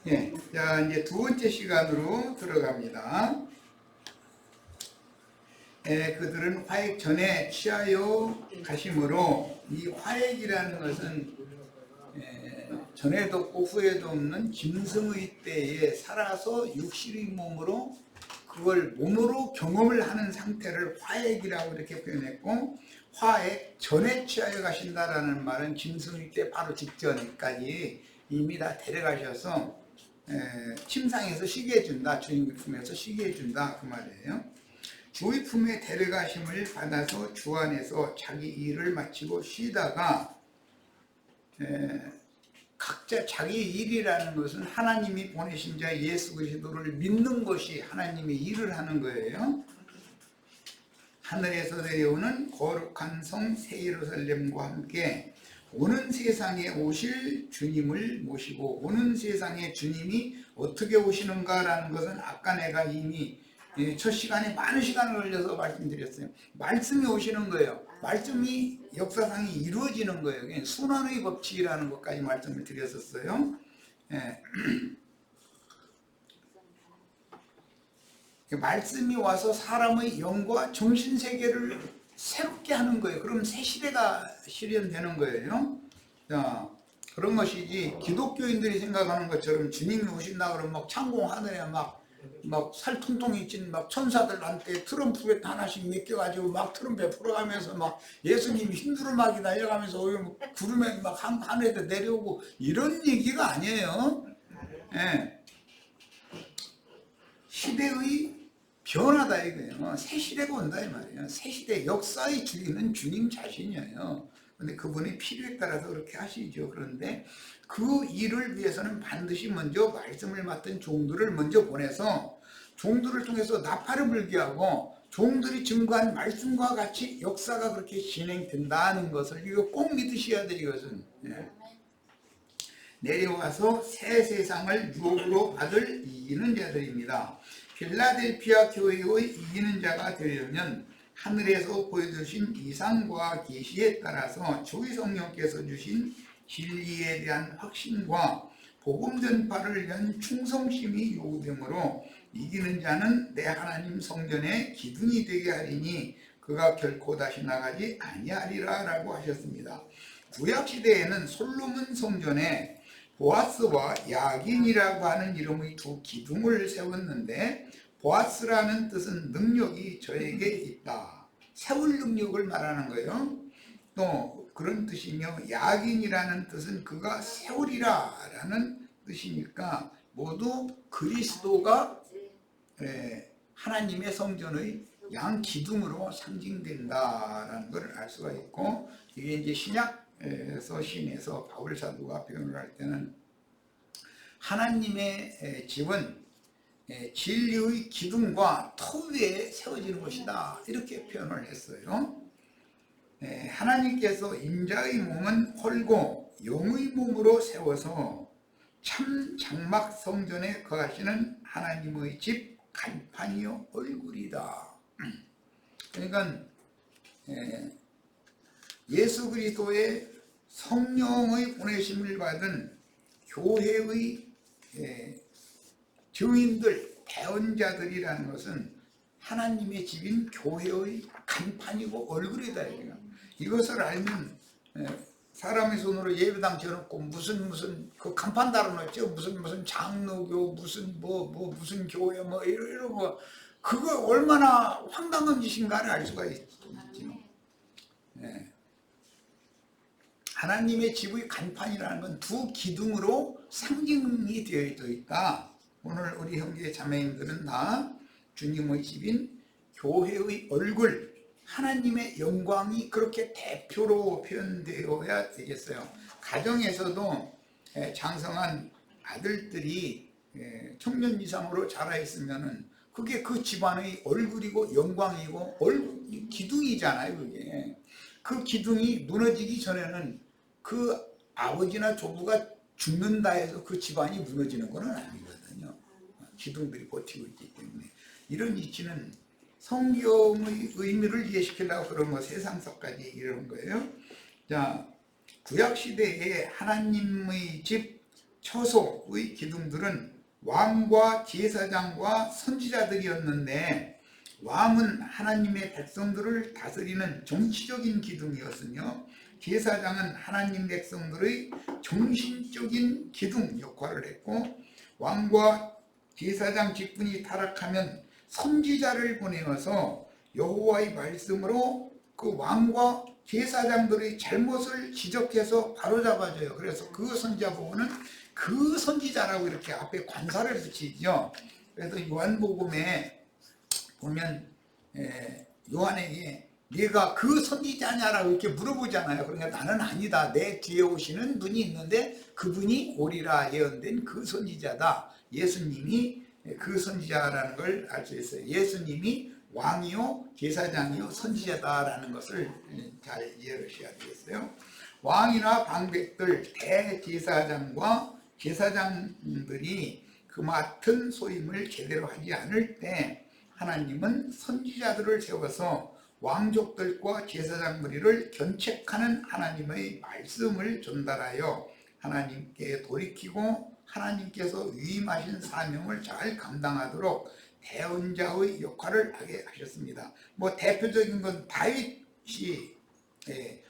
예, 자 이제 두 번째 시간으로 들어갑니다. 그들은 화액 전에 취하여 가심으로, 이 화액이라는 것은 전에도 없고 후에도 없는 짐승의 때에 살아서 육신의 몸으로 그걸 몸으로 경험을 하는 상태를 화액이라고 이렇게 표현했고, 화액 전에 취하여 가신다라는 말은 짐승의 때 바로 직전까지 이미 다 데려가셔서 침상에서 쉬게 해준다, 주님의 품에서 쉬게 해준다, 그 말이에요. 주의 품에 데려가심을 받아서 주 안에서 자기 일을 마치고 쉬다가, 각자 자기 일이라는 것은 하나님이 보내신 자 예수 그리스도를 믿는 것이 하나님의 일을 하는 거예요. 하늘에서 내려오는 거룩한 성 새 예루살렘과 함께 오는 세상에 오실 주님을 모시고, 오는 세상에 주님이 어떻게 오시는가라는 것은 아까 내가 이미 첫 시간에 많은 시간을 걸려서 말씀드렸어요. 말씀이 오시는 거예요. 말씀이 역사상이 이루어지는 거예요. 순환의 법칙이라는 것까지 말씀을 드렸었어요. 말씀이 와서 사람의 영과 정신세계를 새롭게 하는 거예요. 그럼 새 시대가 실현되는 거예요. 자, 그런 것이지 기독교인들이 생각하는 것처럼 주님이 오신다 그러면 막 창공 하늘에 막 살통통이 찐 막 천사들한테 트럼프에 하나씩 맡겨가지고 막 트럼프에 풀어가면서 막 예수님이 흰두루마기 날려가면서 구름에 막 하늘에 내려오고 이런 얘기가 아니에요. 시대의 변화다 이거예요. 새 시대가 온다 이 말이에요. 새 시대 역사의 주인은 주님 자신이에요. 근데 그분이 필요에 따라서 그렇게 하시죠. 그런데 그 일을 위해서는 반드시 먼저 말씀을 맡은 종들을 먼저 보내서 종들을 통해서 나팔을 불게 하고, 종들이 증거한 말씀과 같이 역사가 그렇게 진행된다는 것을 이거 꼭 믿으셔야 돼요. 이것은 내려와서 새 세상을 유업으로 받을 이기는 자들입니다. 필라델피아 교회의 이기는 자가 되려면 하늘에서 보여주신 이상과 계시에 따라서 주의 성령께서 주신 진리에 대한 확신과 복음 전파를 위한 충성심이 요구되므로, 이기는 자는 내 하나님 성전의 기둥이 되게 하리니 그가 결코 다시 나가지 아니하리라 라고 하셨습니다. 구약시대에는 솔로몬 성전에 보아스와 야긴이라고 하는 이름의 두 기둥을 세웠는데, 보아스라는 뜻은 능력이 저에게 있다, 세울 능력을 말하는 거예요. 또 그런 뜻이며, 야긴이라는 뜻은 그가 세우리라 라는 뜻이니까 모두 그리스도가 하나님의 성전의 양 기둥으로 상징된다라는 것을 알 수가 있고, 이게 이제 신약에서 신에서 바울 사도가 표현을 할 때는 하나님의 집은 진리의 기둥과 터 위에 세워지는 것이다 이렇게 표현을 했어요. 하나님께서 인자의 몸은 홀고 영의 몸으로 세워서 참 장막 성전에 거하시는 하나님의 집 간판이요 얼굴이다. 그러니까 예수 그리스도의 성령의 보내심을 받은 교회의 증인들, 대언자들이라는 것은 하나님의 집인 교회의 간판이고 얼굴이다. 이것을 알면 사람의 손으로 예배당 지어놓고 무슨 그 간판 달아놓죠. 무슨 장로교, 무슨 무슨 교회 이러고, 그거 얼마나 황당한 짓인가를 알 수가 있죠. 하나님의 집의 간판이라는 건 두 기둥으로 상징이 되어 있다. 오늘 우리 형제 자매님들은 다 주님의 집인 교회의 얼굴, 하나님의 영광이 그렇게 대표로 표현되어야 되겠어요. 가정에서도 장성한 아들들이 청년 이상으로 자라 있으면은 그게 그 집안의 얼굴이고 영광이고 기둥이잖아요. 그게 그 기둥이 무너지기 전에는 그 아버지나 조부가 죽는다 해서 그 집안이 무너지는 건 아니거든요. 기둥들이 버티고 있기 때문에. 이런 이치는 성경의 의미를 이해시키려고 그런 거 세상서까지 이런 거예요. 자, 구약시대에 하나님의 집 처소의 기둥들은 왕과 제사장과 선지자들이었는데, 왕은 하나님의 백성들을 다스리는 정치적인 기둥이었으며 제사장은 하나님 백성들의 정신적인 기둥 역할을 했고, 왕과 제사장 직분이 타락하면 선지자를 보내어서 여호와의 말씀으로 그 왕과 제사장들의 잘못을 지적해서 바로잡아줘요. 그래서 그 선지자 부분은 그 선지자라고 이렇게 앞에 관사를 붙이죠. 그래서 요한복음에 보면 요한에게 네가 그 선지자냐라고 이렇게 물어보잖아요. 그러니까 나는 아니다. 내 뒤에 오시는 분이 있는데 그분이 오리라 예언된 그 선지자다. 예수님이 그 선지자라는 걸 알 수 있어요. 예수님이 왕이요 제사장이요 선지자다라는 것을 잘 이해를 하셔야 되겠어요. 왕이나 방백들 대제사장과 제사장들이 그 맡은 소임을 제대로 하지 않을 때 하나님은 선지자들을 세워서 왕족들과 제사장 무리를 견책하는 하나님의 말씀을 전달하여 하나님께 돌이키고 하나님께서 위임하신 사명을 잘 감당하도록 대언자의 역할을 하게 하셨습니다. 뭐 대표적인 건 다윗이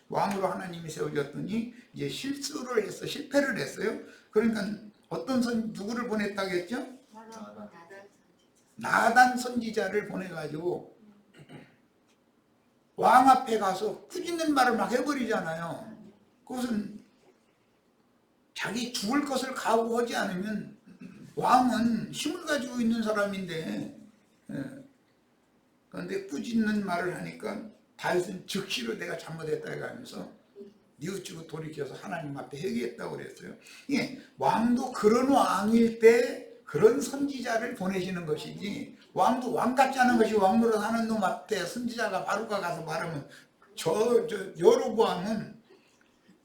왕으로 하나님이 세워졌더니 이제 실패를 했어요. 그러니까 누구를 보냈다겠죠? 나단 선지자를 보내가지고 왕 앞에 가서 꾸짖는 말을 막 해버리잖아요. 그것은 자기 죽을 것을 각오하지 않으면, 왕은 힘을 가지고 있는 사람인데, 그런데 꾸짖는 말을 하니까 다윗은 즉시로 내가 잘못했다 해가면서 뉘우치고 돌이켜서 하나님 앞에 회개했다고 그랬어요. 예, 왕도 그런 왕일 때 그런 선지자를 보내시는 것이지, 왕도 왕 같지 않은 것이 왕노릇 하는 놈 앞에 선지자가 바로가 가서 말하면 여로보암은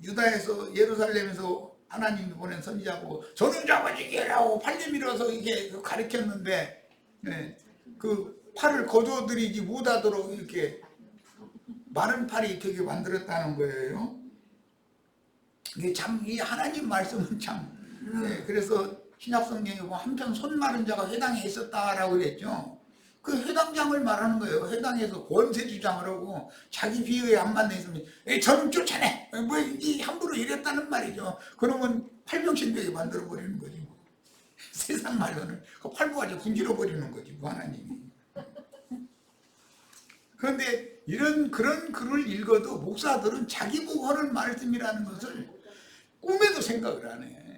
유다에서 예루살렘에서 하나님이 보낸 선지자고 저는 잡아지게라고 팔 내밀어서 이게 가르쳤는데, 그 팔을 거두어들이지 못하도록 이렇게 마른 팔이 되게 만들었다는 거예요. 이게 참, 이 하나님 말씀은 참, 그래서 신약성경에 보면 한편 손 마른 자가 회당에 있었다라고 그랬죠. 그 회당장을 말하는 거예요. 회당에서 권세주장을 하고 자기 비위에 안 맞는 있으면 저는 쫓아내! 뭐 이 함부로 이랬다는 말이죠. 그러면 팔병신되게 만들어 버리는 거지. 세상 말로는 그 팔부가지 분질러 버리는 거지, 뭐 하나님이. 그런데 그런 글을 읽어도 목사들은 자기 보고 하는 말씀이라는 것을 꿈에도 생각을 안 해.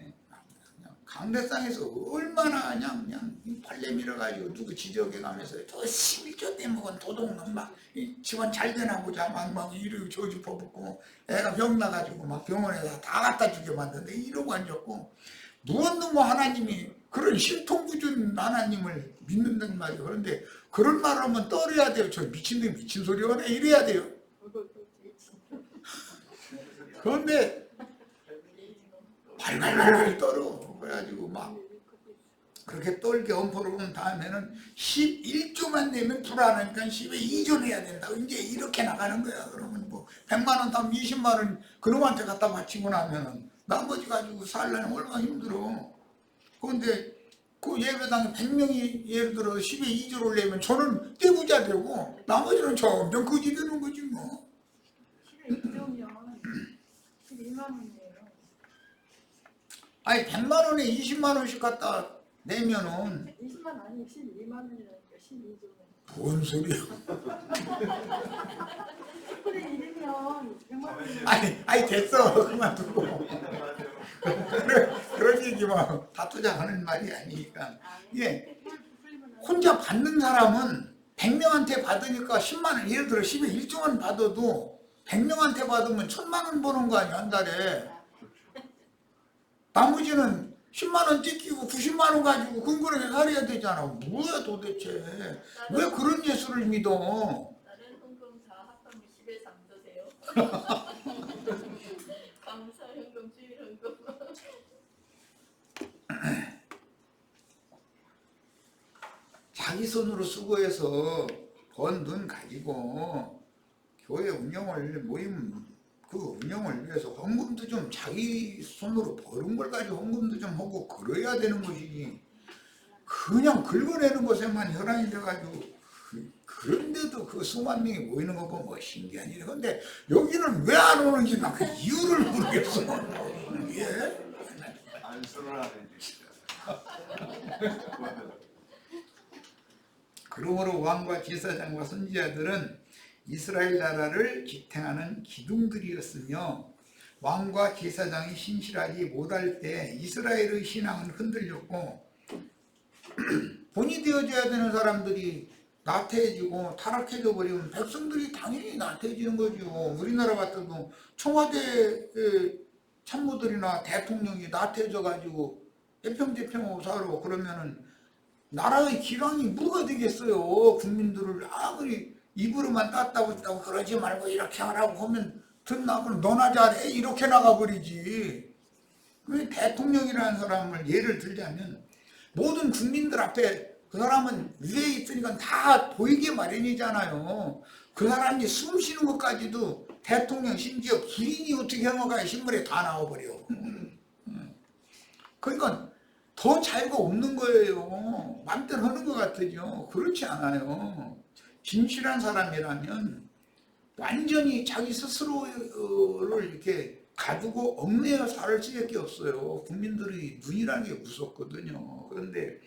강대상에서 얼마나 그냥 팔 내밀어가지고 누구 지적해 가면서 저 11조 때 먹은 도둑놈 막 집안 잘 되나 보자 막 이러고 저주 퍼붓고 애가 병 나가지고 막 병원에다 다 갖다 주게 만드는데 이러고 앉았고, 무언도 뭐 하나님이 그런 신통구준 하나님을 믿는다는 말이에요. 그런데 그런 말을 하면 떨어야 돼요. 저 미친놈 미친 소리 하네 이래야 돼요. 그런데 발발발 떨어. 그래가지고 막 그렇게 떨게 엄포를 본 다음에는 11조만 내면 불안하니까 10에 2조 내야 된다. 이제 이렇게 나가는 거야. 그러면 뭐 100만 원 다음 20만 원 그놈한테 갖다 바치고 나면은 나머지 가지고 살려면 얼마나 힘들어. 그런데 그 예배당에 100명이 예를 들어 10에 2조를 내면 저는 떼부자 되고 나머지는 점점 거지 되는 거지 뭐. 10에 2조면 12만 원이에요. 아니 100만 원에 20만 원씩 갖다 내면은 20만 아니 12만 원이라니까 12조는. 뭔 소리야. 그래 이러면 100만 원. 아니 됐어. 그만두고. 그런 얘기 막 다투자하는 말이 아니니까. 예, 혼자 받는 사람은 100명한테 받으니까 10만 원, 예를 들어 10에 1조만 받아도 100명한테 받으면 1000만 원 버는 거 아니야 한 달에. 나머지는 10만 원 찢기고 90만 원 가지고 근거하게 살아야 되잖아. 뭐야 도대체. 왜 그런 예수를 믿어. 다른 헌금 다 합하면 10에 3조세요. 감사 현금, 주일 현금. 자기 손으로 수고해서 번 돈 가지고 교회 운영을 모임 그 운영을 위해서 헌금도 좀 자기 손으로 버는 걸 가지고 헌금도 좀 하고 그래야 되는 것이지. 그냥 긁어내는 것에만 혈안이 돼가지고 그런데도 그 수만 명이 모이는 거 보면 뭐 신기한 일이야. 근데 여기는 왜 안 오는지 나 그 이유를 모르겠어. 예? 안쓰러워하는 짓이다. 그러므로 왕과 제사장과 선지자들은 이스라엘 나라를 지탱하는 기둥들이었으며 왕과 제사장이 신실하지 못할 때 이스라엘의 신앙은 흔들렸고 본이 되어져야 되는 사람들이 나태해지고 타락해져 버리면 백성들이 당연히 나태해지는 거죠. 우리나라 같아도 청와대 참모들이나 대통령이 나태해져 가지고 대평대평하고 살아 그러면은 나라의 기강이 뭐가 되겠어요. 국민들을 아무리 입으로만 땄다고 했다고 그러지 말고 이렇게 하라고 하면 듣나 그럼 너나 잘해 이렇게 나가버리지. 그 대통령이라는 사람을 예를 들자면 모든 국민들 앞에 그 사람은 위에 있으니까 다 보이게 마련이잖아요. 그 사람이 숨 쉬는 것까지도 대통령 심지어 기린이 어떻게 행어가 신문에 다 나와버려. 그러니까 더 자유가 없는 거예요. 맘대로 하는 것 같으죠. 그렇지 않아요. 진실한 사람이라면 완전히 자기 스스로를 이렇게 가두고 얽매여 살 수밖에 없어요. 국민들의 눈이라는 게 무섭거든요. 그런데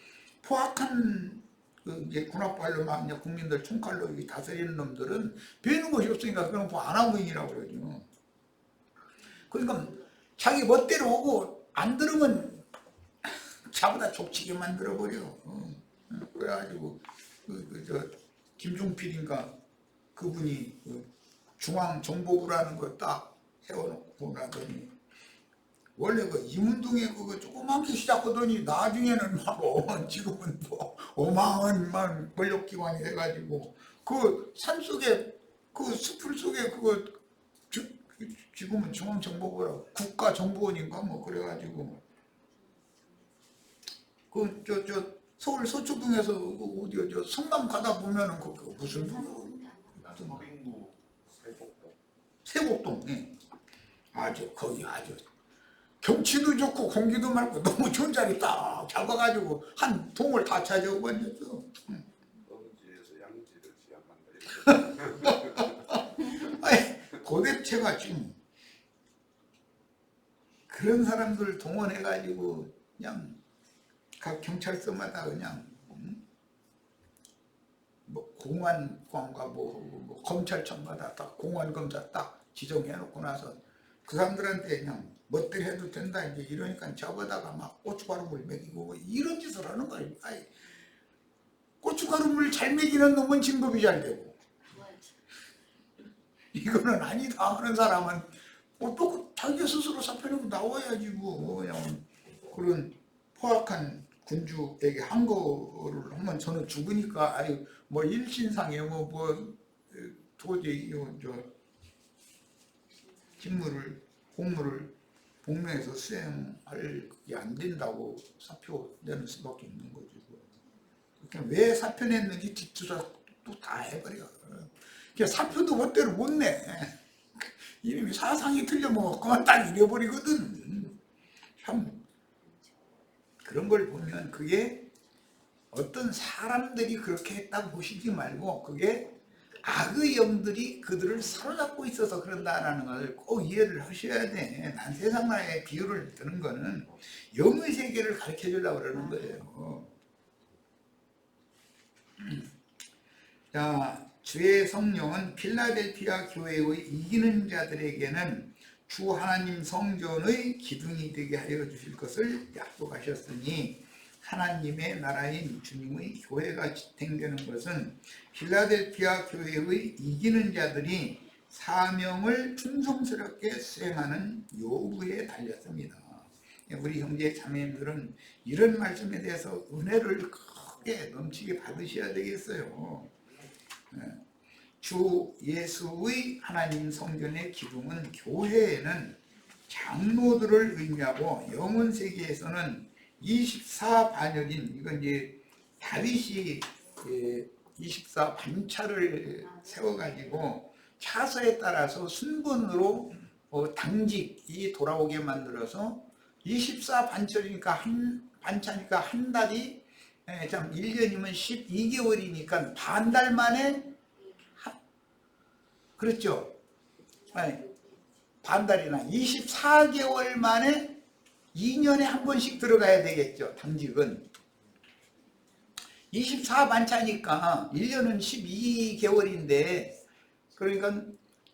포악한 이제 군합발로 막 이제 국민들 총칼로 다스리는 놈들은 배우는 것이 없으니까 그런 거 안하무인이라고 그러죠. 그러니까 자기 멋대로 하고 안 들으면 자보다 족치게 만들어버려. 그래가지고 저 김종필인가 그분이 중앙정보부라는 거 딱 세워놓고 나더니 원래 그 이문동에 그거 조그맣게 시작하더니 나중에는 막 지금은 뭐 어마어마한 권력기관이 돼가지고 그 산속에 그 숲을 속에 그거 지금은 중앙정보부라고 국가정보원인가 뭐 그래가지고 저 서울 서초동에서 어디요 저 성남 가다 보면은 그 무슨 서빙구 세곡동 예. 아주 거기 아주 경치도 좋고 공기도 맑고 너무 좋은 자리 딱 잡아가지고 한 동을 다 찾아버렸어. 음지에서 양지를 지향한다. 아니 도대체가 지금 그런 사람들 동원해가지고 그냥 각 경찰서마다 그냥 뭐 공안관과 뭐 검찰청마다 딱 공안검사 딱 지정해놓고 나서 그 사람들한테 그냥 멋대로 해도 된다 이제 이러니까 저거다가 막 고춧가루물 먹이고 뭐 이런 짓을 하는 거예요. 아이, 고춧가루물 잘 먹이는 놈은 진급이 잘 되고 이거는 아니다 하는 사람은 또 자기 스스로 사표내고 나와야지 뭐 그냥 그런 포악한 군주에게 한 거를 하면 저는 죽으니까 아유 뭐 일신상에 뭐 도저히 저 직무를 공무를 복무해서 수행할 그게 안 된다고 사표 내는 수밖에 없는 거죠. 그냥 왜 사표 냈는지 뒷조사 또 다 해버려. 그냥 사표도 멋대로 못 내. 이름이 사상이 틀려먹어 그만 딱 잃어버리거든. 참 그런 걸 보면 그게 어떤 사람들이 그렇게 했다고 보시지 말고 그게 악의 영들이 그들을 사로잡고 있어서 그런다라는 걸 꼭 이해를 하셔야 돼. 난 세상 나라의 비유를 드는 거는 영의 세계를 가르쳐 주려고 그러는 거예요. 자, 주의 성령은 필라델피아 교회의 이기는 자들에게는 주 하나님 성전의 기둥이 되게 하여 주실 것을 약속하셨으니 하나님의 나라인 주님의 교회가 지탱되는 것은 필라델피아 교회의 이기는 자들이 사명을 충성스럽게 수행하는 요구에 달렸습니다. 우리 형제 자매님들은 이런 말씀에 대해서 은혜를 크게 넘치게 받으셔야 되겠어요. 주 예수의 하나님 성전의 기둥은 교회에는 장로들을 의미하고 영혼 세계에서는 24반열인 이건 이제 다윗이 24반차를 세워가지고 차서에 따라서 순번으로 당직이 돌아오게 만들어서 24반차니까 한 달이 참 1년이면 12개월이니까 반달 만에 그렇죠. 반달이나 24개월 만에 2년에 한 번씩 들어가야 되겠죠. 당직은 24반차니까 1년은 12개월인데 그러니까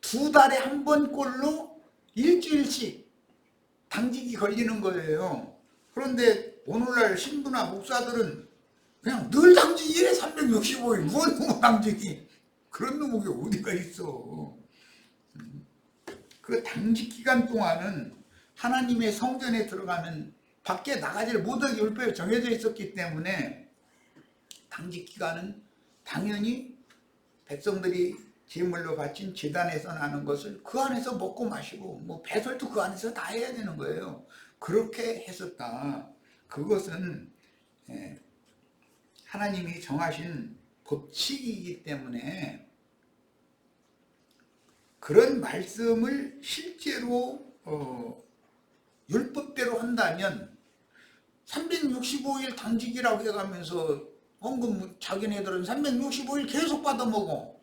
2달에 한 번 꼴로 일주일씩 당직이 걸리는 거예요. 그런데 오늘날 신부나 목사들은 그냥 늘 당직이래. 365일 뭔 놈의 당직이 그런 놈이 어디가 있어. 그 당직 기간 동안은 하나님의 성전에 들어가면 밖에 나가지를 못하게 율법에 정해져 있었기 때문에 당직 기간은 당연히 백성들이 제물로 바친 제단에서 나는 것을 그 안에서 먹고 마시고 뭐 배설도 그 안에서 다 해야 되는 거예요. 그렇게 했었다. 그것은 하나님이 정하신 법칙이기 때문에 그런 말씀을 실제로 율법대로 한다면 365일 당직이라고 해가면서 헌금 자기네들은 365일 계속 받아먹어.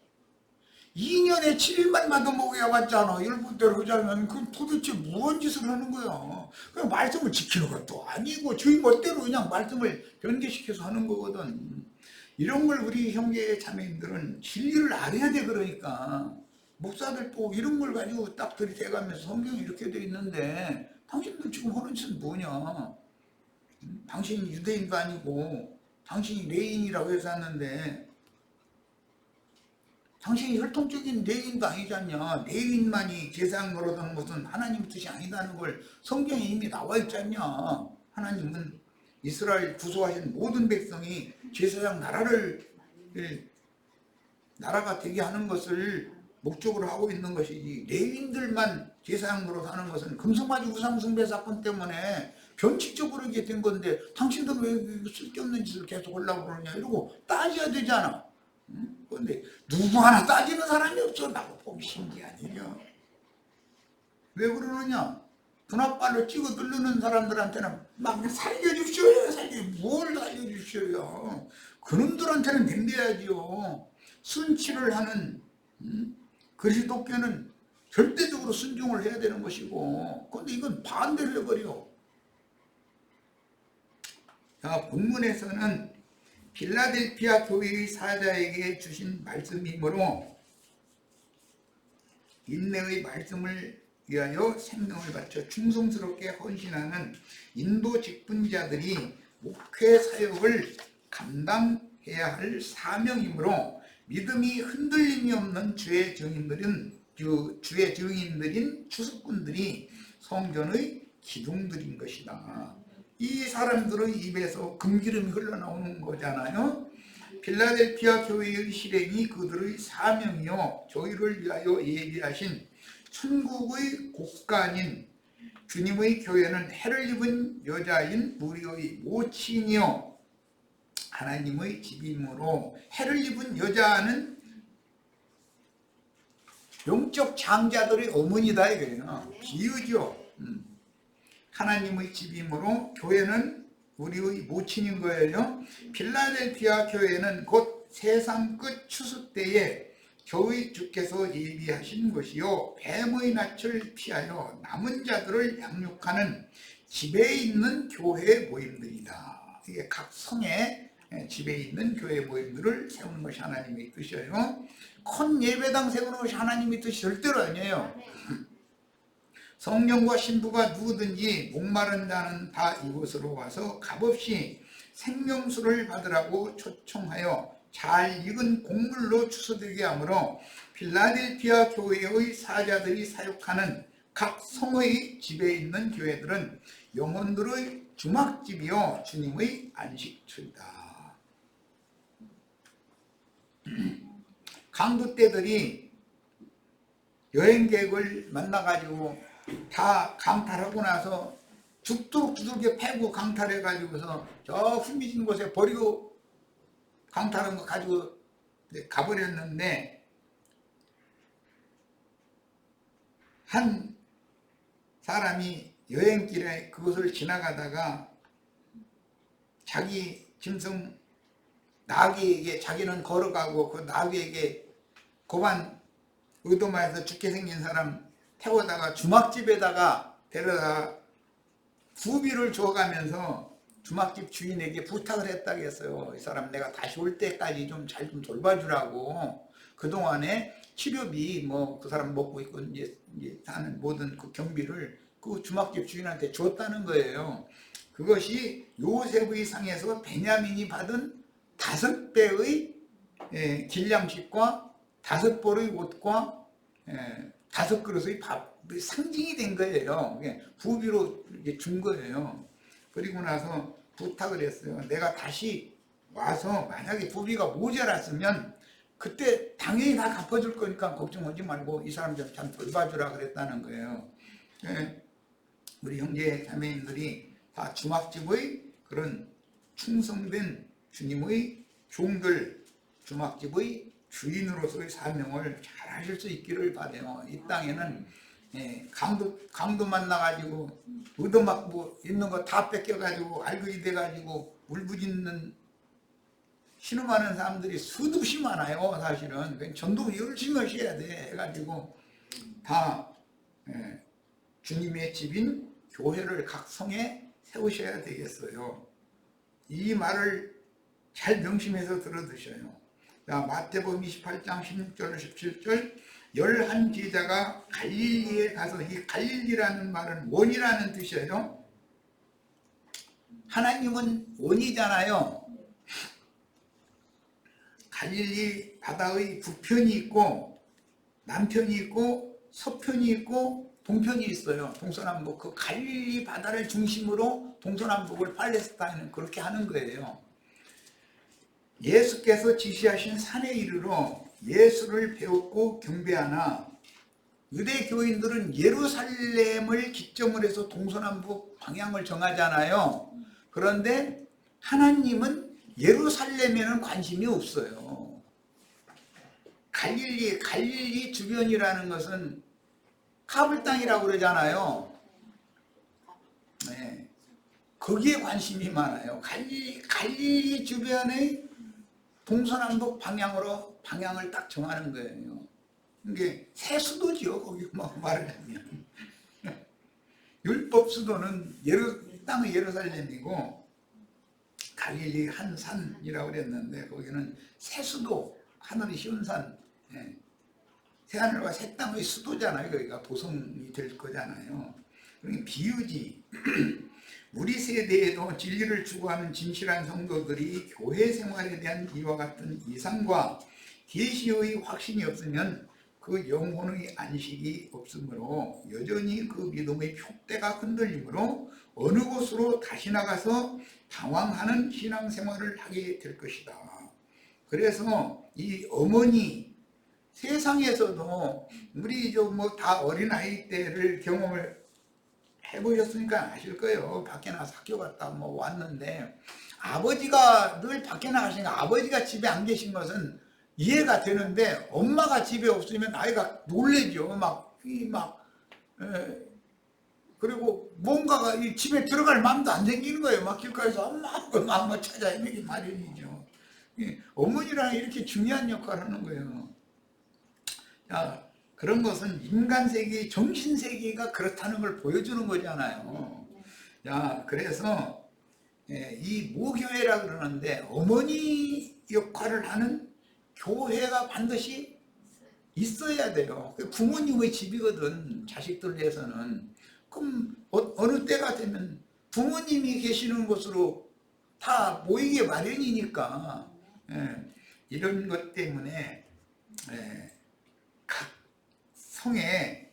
2년에 7일만 받아먹어야 맞잖아. 율법대로 하자면 그 도대체 무슨 짓을 하는 거야. 그냥 말씀을 지키는 것도 아니고 저희 멋대로 그냥 말씀을 변개시켜서 하는 거거든. 이런 걸 우리 형제 자매님들은 진리를 알아야 돼. 그러니까 목사들 또 이런 걸 가지고 딱 들이대가면서 성경이 이렇게 돼 있는데 당신들 지금 하는 짓은 뭐냐. 당신이 유대인도 아니고 당신이 레인이라고 해서 하는데 당신이 혈통적인 레인도 아니잖냐. 레인만이 제사장 노릇하는 것은 하나님 뜻이 아니다는 걸 성경에 이미 나와 있잖냐. 하나님은 이스라엘 구속하신 모든 백성이 제사장 나라가 되게 하는 것을 목적으로 하고 있는 것이지 레인들만 제사장 노릇하는 것은 금송아지 우상숭배 사건 때문에 변칙적으로 이게 된 건데 당신들은 왜 쓸데없는 짓을 계속 하려고 그러냐 이러고 따져야 되잖아. 그런데 누구 하나 따지는 사람이 없어. 나도 보기 신기한 일이야. 왜 그러느냐. 분합발로 찍어 누르는 사람들한테는 막 살려주시오요. 뭘 살려주시오요. 그놈들한테는 덤벼야지요. 순치를 하는 그리스도교는 절대적으로 순종을 해야 되는 것이고 그런데 이건 반대를 해버려. 자, 본문에서는 필라델피아 교회의 사자에게 주신 말씀이므로 인내의 말씀을 위하여 생명을 바쳐 충성스럽게 헌신하는 인도 직분자들이 목회 사역을 감당해야 할 사명이므로 믿음이 흔들림이 없는 주의 증인들인 추수꾼들이 성전의 기둥들인 것이다. 이 사람들의 입에서 금기름이 흘러나오는 거잖아요. 필라델피아 교회의 실행이 그들의 사명이요 저희를 위하여 예비하신 천국의 곳간인 주님의 교회는 해를 입은 여자인 우리의 모친이요 하나님의 집이므로 해를 입은 여자는 영적 장자들의 어머니다 이거예요. 비유죠. 하나님의 집이므로 교회는 우리의 모친인 거예요. 필라델피아 교회는 곧 세상 끝 추수 때에 저희 주께서 예비하신 것이요 뱀의 낯을 피하여 남은 자들을 양육하는 집에 있는 교회 모임들이다. 이게 각 성에 집에 있는 교회 모임들을 세우는 것이 하나님의 뜻이에요. 큰 예배당 세우는 것이 하나님의 뜻이 절대로 아니에요. 성령과 신부가 누구든지 목마른 자는 다 이곳으로 와서 값없이 생명수를 받으라고 초청하여 잘 익은 곡물로 추수되게 하므로 필라델피아 교회의 사자들이 사역하는 각 성의 집에 있는 교회들은 영혼들의 주막집이요 주님의 안식처이다. 강도 때들이 여행객을 만나가지고 다 강탈하고 나서 죽도록 두들겨 패고 강탈해가지고서 저 후미진 곳에 버리고 강탈한 거 가지고 가버렸는데 한 사람이 여행길에 그곳을 지나가다가 자기 짐승 나귀에게 자기는 걸어가고 그 나귀에게 고반 의도마에서 죽게 생긴 사람 태워다가 주막집에다가 데려다가 구비를 줘가면서 주막집 주인에게 부탁을 했다고 했어요. 이 사람 내가 다시 올 때까지 좀 잘 좀 돌봐주라고. 그동안에 치료비 뭐 그 사람 먹고 있고 이제 하는 모든 그 경비를 그 주막집 주인한테 줬다는 거예요. 그것이 요셉의 상에서 베냐민이 받은 5배의 길량식과 5벌의 옷과 5그릇의 밥의 상징이 된 거예요. 부비로 준 거예요. 그리고 나서 부탁을 했어요. 내가 다시 와서 만약에 부비가 모자랐으면 그때 당연히 다 갚아줄 거니까 걱정하지 말고 이 사람 좀 참 돌봐주라 그랬다는 거예요. 우리 형제 자매님들이 다 주막집의 그런 충성된 주님의 종들, 주막집의 주인으로서의 사명을 잘 하실 수 있기를 바라요. 이 땅에는 강도 만나가지고 의도막 뭐 있는 거 다 뺏겨가지고 알거지 돼가지고 울부짖는 신음하는 사람들이 수없이 많아요. 사실은 전도 열심히 하셔야 돼 해가지고 다 주님의 집인 교회를 각 성에 세우셔야 되겠어요. 이 말을 잘 명심해서 들어두셔요. 자, 마태복음 28장 16절 17절 11제자가 갈릴리에 가서, 이 갈릴리라는 말은 원이라는 뜻이에요. 하나님은 원이잖아요. 갈릴리 바다의 북편이 있고 남편이 있고 서편이 있고 동편이 있어요. 동서남북. 그 갈릴리 바다를 중심으로 동서남북을 팔레스타인은 그렇게 하는 거예요. 예수께서 지시하신 산에 이르러 예수를 배웠고 경배하나 유대 교인들은 예루살렘을 기점으로 해서 동서남북 방향을 정하잖아요. 그런데 하나님은 예루살렘에는 관심이 없어요. 갈릴리 주변이라는 것은 카불 땅이라고 그러잖아요. 네. 거기에 관심이 많아요. 갈릴리 주변의 동서남북 방향을 딱 정하는 거예요. 이게 새 수도죠. 거기 막 말하자면 율법 수도는 땅의 예루살렘이고 갈릴리 한 산이라고 그랬는데 거기는 새 수도, 하늘이 쉬운 산, 새하늘과 새 땅의 수도잖아요. 거기가 도성이 될 거잖아요. 그러니까 비유지. 우리 세대에도 진리를 추구하는 진실한 성도들이 교회 생활에 대한 이와 같은 이상과 계시의 확신이 없으면 그 영혼의 안식이 없으므로 여전히 그 믿음의 푯대가 흔들리므로 어느 곳으로 다시 나가서 방황하는 신앙생활을 하게 될 것이다. 그래서 이 어머니, 세상에서도 우리 다 어린아이 때를 경험을 해보셨으니까 아실 거예요. 밖에 나가서 학교 갔다 왔는데 아버지가 늘 밖에 나가시니까 아버지가 집에 안 계신 것은 이해가 되는데 엄마가 집에 없으면 아이가 놀래죠. 그리고 뭔가가 이 집에 들어갈 마음도 안 생기는 거예요. 막 길가에서 엄마 찾아 헤매기 마련이죠. 어머니랑 이렇게 중요한 역할을 하는 거예요. 자, 그런 것은 인간 세계, 정신 세계가 그렇다는 걸 보여주는 거잖아요. 자, 그래서 이 모교회라 그러는데 어머니 역할을 하는 교회가 반드시 있어야 돼요. 부모님의 집이거든, 자식들 위해서는. 그럼 어느 때가 되면 부모님이 계시는 곳으로 다 모이게 마련이니까. 이런 것 때문에 각 성에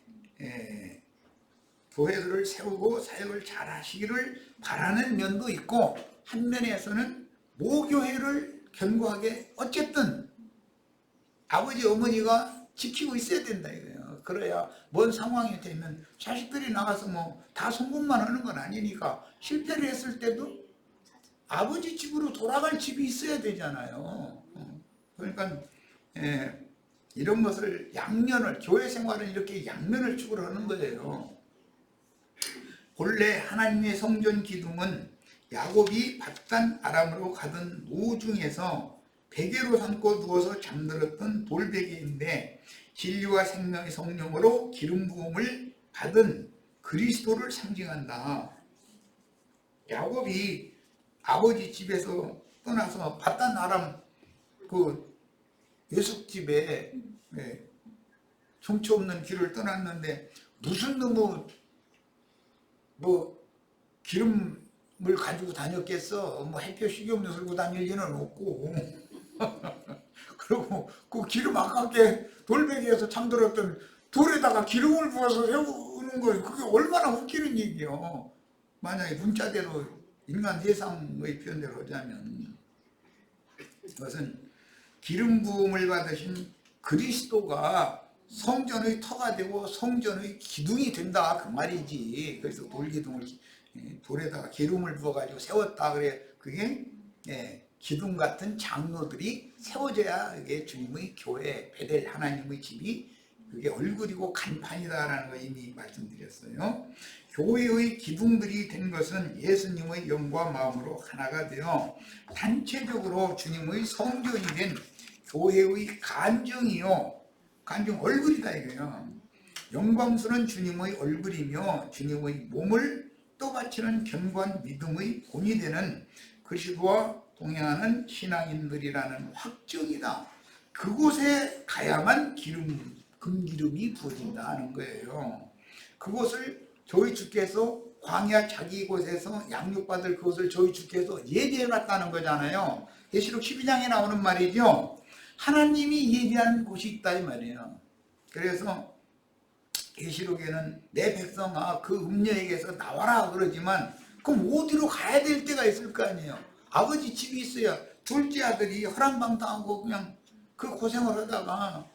교회들을 세우고 사역을 잘 하시기를 바라는 면도 있고, 한면에서는 모교회를 견고하게 어쨌든 아버지 어머니가 지키고 있어야 된다 이거예요. 그래야 뭔 상황이 되면 자식들이 나가서 다 성공만 하는 건 아니니까 실패를 했을 때도 아버지 집으로 돌아갈 집이 있어야 되잖아요. 그러니까 이런 것을 양면을, 교회 생활은 이렇게 양면을 추구를 하는 거예요. 본래 하나님의 성전 기둥은 야곱이 밧단 아람으로 가던 노중에서 베개로 삼고 누워서 잠들었던 돌베개인데 진리와 생명의 성령으로 기름 부음을 받은 그리스도를 상징한다. 야곱이 아버지 집에서 떠나서 밧단 아람 그 외숙집에 정처 없는 길을 떠났는데 무슨 너무 기름을 가지고 다녔겠어. 햇볕 식용유 들고 다닐 일은 없고 그리고 그 기름 아깝게 돌베개에서 잠들었던 돌에다가 기름을 부어서 세우는 거예요. 그게 얼마나 웃기는 얘기요. 만약에 문자대로 인간 세상의 표현대로 하자면 그것은 기름 부음을 받으신 그리스도가 성전의 터가 되고 성전의 기둥이 된다 그 말이지. 그래서 돌기둥을 돌에다가 기름을 부어가지고 세웠다 그래. 그게 기둥 같은 장로들이 세워져야 이게 주님의 교회 베델 하나님의 집이 그게 얼굴이고 간판이다라는 거 이미 말씀드렸어요. 교회의 기둥들이 된 것은 예수님의 영과 마음으로 하나가 되어 단체적으로 주님의 성전이 된 교회의 간증이요. 간증 얼굴이다 이거예요. 영광스러운 주님의 얼굴이며 주님의 몸을 떠받치는 견고한 믿음의 본이 되는 그리스도와 동행하는 신앙인들이라는 확정이다. 그곳에 가야만 금기름이 부어진다는 거예요. 그곳을 저희 주께서 광야 자기 곳에서 양육받을 그것을 저희 주께서 예비해 놨다는 거잖아요. 계시록 12장에 나오는 말이죠. 하나님이 예비한 곳이 있다 이 말이에요. 그래서 계시록에는 내 백성아 그 음녀에게서 나와라 그러지만 그럼 어디로 가야 될 때가 있을 거 아니에요. 아버지 집이 있어야 둘째 아들이 허랑방탕하고 그냥 그 고생을 하다가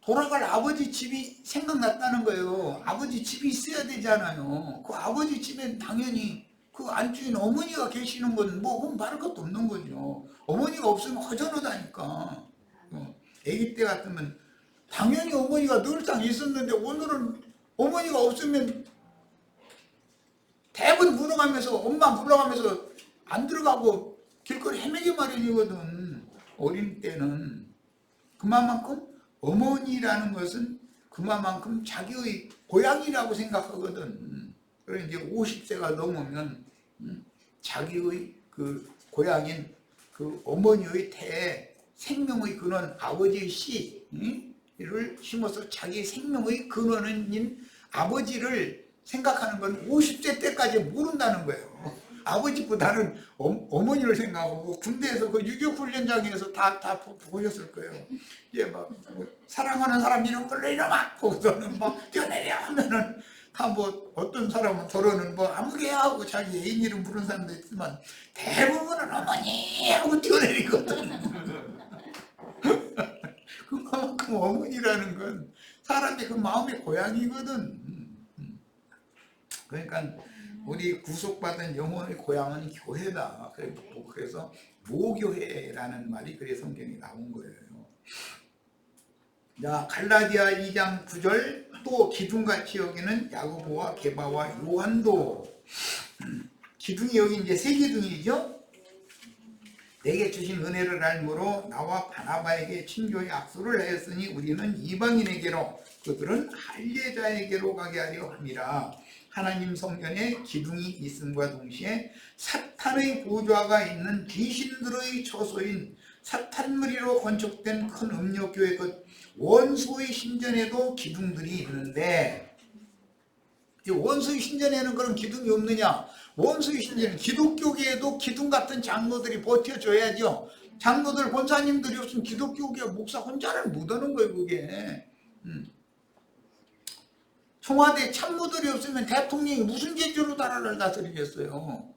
돌아갈 아버지 집이 생각났다는 거예요. 아버지 집이 있어야 되잖아요. 그 아버지 집엔 당연히 그 안주인 어머니가 계시는 건 뭐 말할 것도 없는 거죠. 어머니가 없으면 허전하다니까. 아기 때 같으면 당연히 어머니가 늘상 있었는데 오늘은 어머니가 없으면 대부분 물어가면서 엄마 불러가면서 안 들어가고 길거리 헤매기 마련이거든. 어린 때는 그만큼 어머니라는 것은 그만큼 자기의 고향이라고 생각하거든. 그래 이제 50세가 넘으면 자기의 그 고향인 그 어머니의 태에 생명의 근원 아버지의 씨를 심어서 자기 생명의 근원인 아버지를 생각하는 건 50세 때까지 모른다는 거예요. 아버지보다는 어머니를 생각하고 군대에서 그 유교훈련장에서 다 보셨을 거예요. 이제 막 사랑하는 사람 이름 불러 이놈아 거기서는 막 뛰어내려 하면은 다 뭐 어떤 사람은 결혼은 뭐 아무개야 하고 자기 애인 이름 부른 사람도 있지만 대부분은 어머니 하고 뛰어내리거든. 그만큼 어머니라는 건 사람의 그 마음의 고향이거든. 그러니까 우리 구속받은 영혼의 고향은 교회다. 그래서 모교회라는 말이 그래 성경에 나온 거예요. 자, 갈라디아 2장 9절 또 기둥같이 여기는 야고보와 게바와 요한도. 기둥이 여기 이제 세 기둥이죠. 내게 주신 은혜를 알므로 나와 바나바에게 친교의 악수를 하였으니 우리는 이방인에게로 그들은 할례자에게로 가게 하려 함이라. 하나님 성전에 기둥이 있음과 동시에 사탄의 보좌가 있는 귀신들의 처소인 사탄무리로 건축된 큰 음욕교회 그 원수의 신전에도 기둥들이 있는데, 이 원수의 신전에는 그런 기둥이 없느냐? 원수의 신전은 기독교계에도 기둥 같은 장로들이 버텨줘야죠. 장로들 권사님들이 없으면 기독교계 목사 혼자는 못 하는 거예요. 그게 청와대 참모들이 없으면 대통령이 무슨 재주로 나라를 다스리겠어요.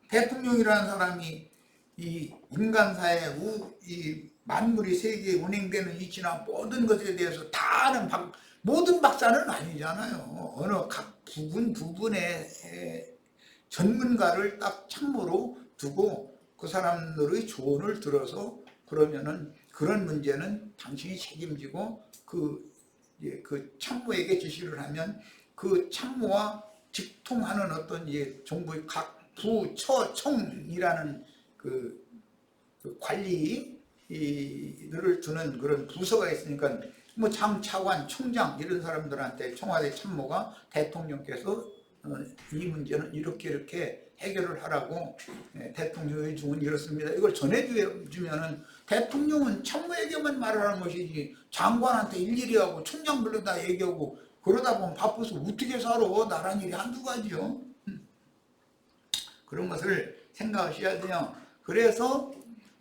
대통령이라는 사람이 이 인간사의 이 만물이 세계에 운행되는 이치나 모든 것에 대해서 다 아는 모든 박사는 아니잖아요. 어느 각 부분의 전문가를 딱 참모로 두고 그 사람들의 조언을 들어서 그러면은 그런 문제는 당신이 책임지고 그 참모에게 지시를 하면 그 참모와 직통하는 어떤 이제 정부의 각 부처청이라는 그 관리를 두는 그런 부서가 있으니까 뭐 장차관, 총장 이런 사람들한테 청와대 참모가 대통령께서 이 문제는 이렇게 해결을 하라고 대통령의 중은 이렇습니다. 이걸 전해주면은 대통령은 참모에게만 말하는 것이지 장관한테 일일이 하고 총장 불러다 얘기하고 그러다 보면 바빠서 어떻게 살아? 나란 일이 한두 가지요. 그런 것을 생각하셔야 돼요. 그래서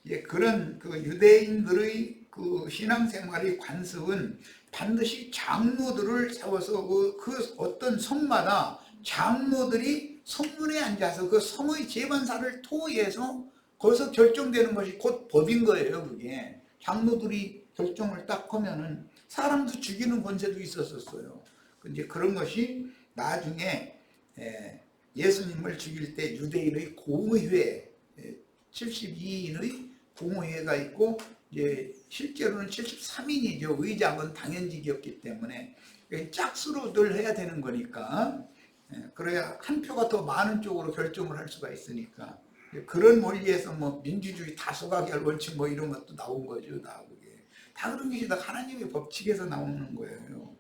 이제 그런 그 유대인들의 그 신앙생활의 관습은 반드시 장로들을 세워서 그 어떤 성마다 장로들이 성문에 앉아서 그 성의 재반사를 토해서 거기서 결정되는 것이 곧 법인 거예요. 그게 장로들이 결정을 딱 하면은 사람도 죽이는 권세도 있었어요. 이제 그런 것이 나중에 예수님을 죽일 때 유대인의 공의회 72인의 공의회가 있고 이제 실제로는 73인이죠. 의장은 당연직이었기 때문에 짝수로 늘 해야 되는 거니까 그래야 한 표가 더 많은 쪽으로 결정을 할 수가 있으니까 그런 원리에서 뭐 민주주의 다수가결 원칙 뭐 이런 것도 나온 거죠. 다 그게 다 그런 것이 다 하나님의 법칙에서 나오는 거예요.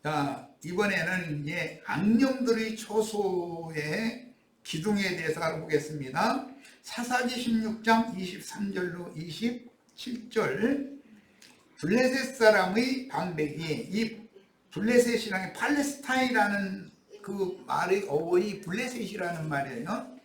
자, 이번에는 이제 악령들의 초소의 기둥에 대해서 알아보겠습니다. 사사기 16장 23절로 27절 블레셋 사람의 방백이 이 블레셋이라는 팔레스타인이라는 그 말의 어원이 블레셋이라는 말이에요.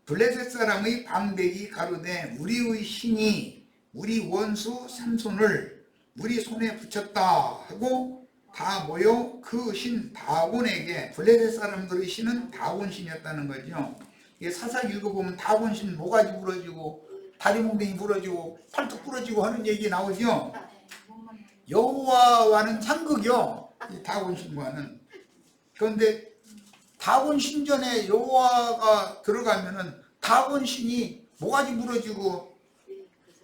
블레셋 사람의 방백이 가로되 우리의 신이 우리 원수 삼손을 우리 손에 붙였다 하고 다 모여 그 신 다곤에게 블레셋 사람들의 신은 다곤 신이었다는 거죠. 이게 사사기 읽어보면 다곤 신 모가지 부러지고 다리 몽둥이 부러지고 팔뚝 부러지고 하는 얘기 나오죠. 여호와와는 상극이요. 이 다곤 신과는. 그런데 다곤 신전에 여호와가 들어가면은 다곤 신이 모가지 부러지고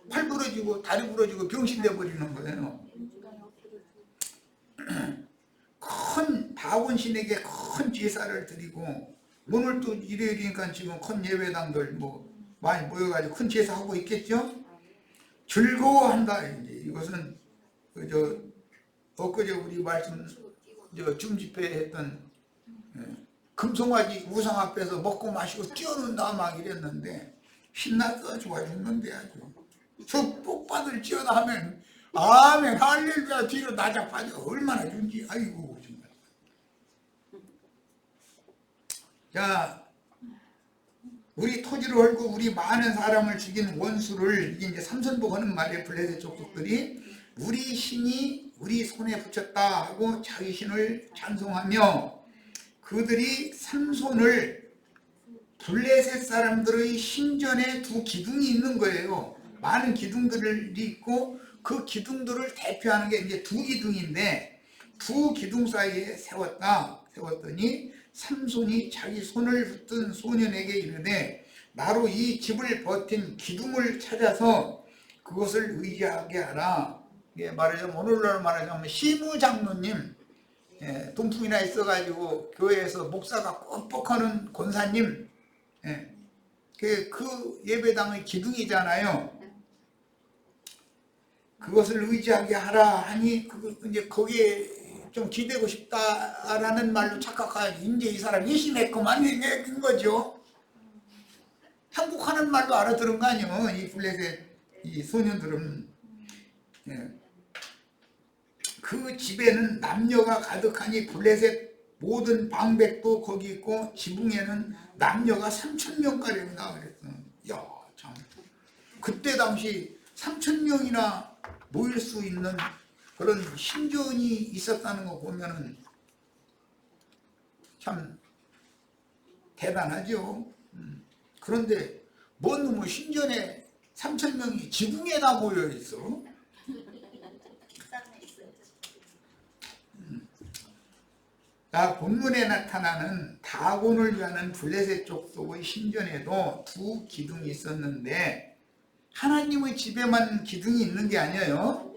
팔 부러지고 다리 부러지고 병신돼 버리는 거예요. 큰 다곤 신에게 큰 제사를 드리고 오늘 또 일요일이니까 지금 큰 예배당들 뭐 많이 모여가지고 큰 제사하고 있겠죠. 즐거워한다. 이제 이것은 그저 엊그제 우리 말씀 줌집회 했던 금송아지 우상 앞에서 먹고 마시고 뛰어논다 막 이랬는데 신나서 좋아 죽는데 아주 축복받을 지어다 하면 아멘 할렐루야 뒤로 나자빠져 얼마나 좋은지 아이고 정말. 자, 우리 토지를 헐고 우리 많은 사람을 죽인 원수를 이게 이제 삼선복 하는 말이에요. 블레셋 족속들이 우리 신이 우리 손에 붙였다 하고 자기 신을 찬송하며 그들이 삼손을 블레셋 사람들의 신전에 두 기둥이 있는 거예요. 많은 기둥들이 있고 그 기둥들을 대표하는 게 이제 두 기둥인데 두 기둥 사이에 세웠더니 삼손이 자기 손을 붙든 소년에게 이르되 나로 이 집을 버틴 기둥을 찾아서 그것을 의지하게 하라. 이게 말하자면 오늘날 말하자면 시무장로님 동풍이나 있어가지고 교회에서 목사가 뻑뻑하는 권사님 그 예배당의 기둥이잖아요. 그것을 의지하게 하라 하니 이제 거기에 좀 기대고 싶다라는 말로 착각하지 이제 이 사람 예심했구만 이런 거죠. 한국하는 말로 알아들은 거 아니에요. 이 블레셋 이 소년들은 그 집에는 남녀가 가득하니 블레셋 모든 방백도 거기 있고 지붕에는 남녀가 3,000명가량 나와 그랬어. 야, 참. 그때 당시 3,000명이나 모일 수 있는 그런 신전이 있었다는 거 보면은 참 대단하죠. 그런데 뭔 놈의 신전에 3,000명이 지붕에다 모여 있어. 자, 본문에 나타나는 다곤을 위하는 블레셋 족속의 신전에도 두 기둥이 있었는데 하나님의 집에만 기둥이 있는 게 아니에요.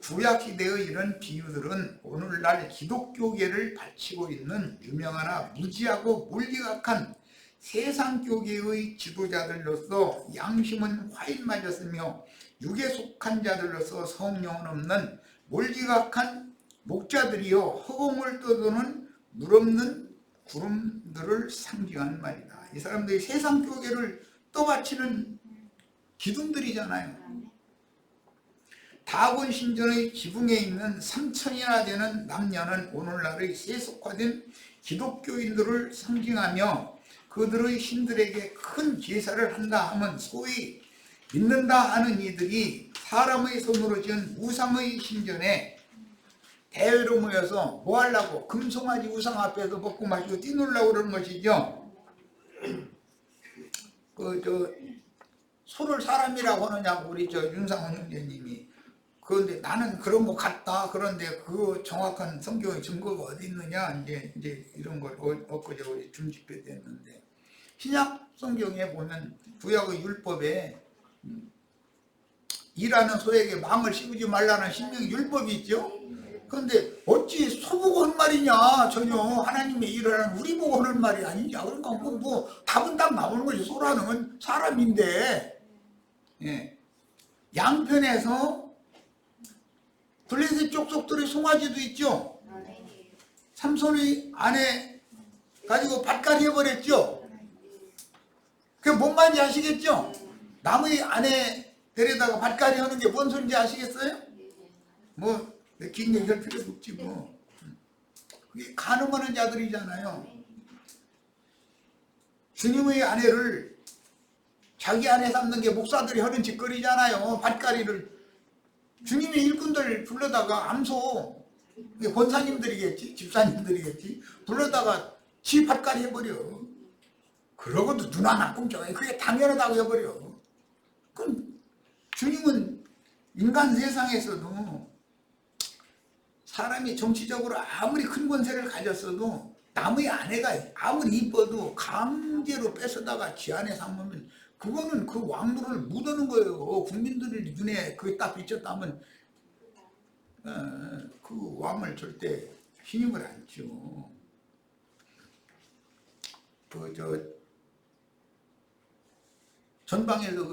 구약시대의 이런 비유들은 오늘날 기독교계를 바치고 있는 유명하나 무지하고 몰리각한 세상교계의 지도자들로서 양심은 화인 맞았으며 육에 속한 자들로서 성령은 없는 몰리각한 목자들이요 허공을 떠도는 물없는 구름들을 상징하는 말이다. 이 사람들이 세상교계를 떠받치는 기둥들이잖아요. 다곤 신전의 지붕에 있는 3천이나 되는 남녀는 오늘날의 세속화된 기독교인들을 상징하며 그들의 신들에게 큰 제사를 한다 하면 소위 믿는다 하는 이들이 사람의 손으로 지은 우상의 신전에 대회로 모여서 뭐 하려고 금송아지 우상 앞에서 먹고 마시고 뛰놀라고 그러는 것이죠. 소를 사람이라고 하느냐고 우리 윤상훈 형제님이. 그런데 나는 그런 거 같다. 그런데 그 정확한 성경의 증거가 어디 있느냐 이제 이런 걸 엊그제 우리 중집회 됐는데 신약 성경에 보면 구약의 율법에 일하는 소에게 망을 씌우지 말라는 신명의 율법이 있죠. 그런데 어찌 소보고 한 말이냐. 전혀 하나님의 일을 하는 우리 보고 하는 말이 아니냐. 그러니까 뭐 답은 딱 나오는 거지. 소라는 건 사람인데 예. 양편에서 블레셋 족속들의 송아지도 있죠. 삼손이 아내 가지고 밭갈이 해버렸죠. 그게 뭔 말인지 아시겠죠? 남의 아내 데려다가 밭갈이 하는 게 뭔 소리인지 아시겠어요? 뭐 긴 얘기할 필요도 없지 뭐. 그게 간음하는 자들이잖아요. 주님의 아내를 자기 아내 삼는 게 목사들이 하는 짓거리잖아요. 밭갈이를. 주님의 일꾼들 불러다가 암소, 권사님들이겠지, 집사님들이겠지, 불러다가 지 밭갈이 해버려. 그러고도 눈 하나 끔찍해. 그게 당연하다고 해버려. 그럼 주님은 인간 세상에서도 사람이 정치적으로 아무리 큰 권세를 가졌어도 남의 아내가 아무리 이뻐도 강제로 뺏어다가 지 아내 삼으면 그거는 그 왕노를 묻어는 거예요. 국민들의 눈에 그게 딱 비쳤다면 그 왕을 절대 신임을 안 줘. 전방에서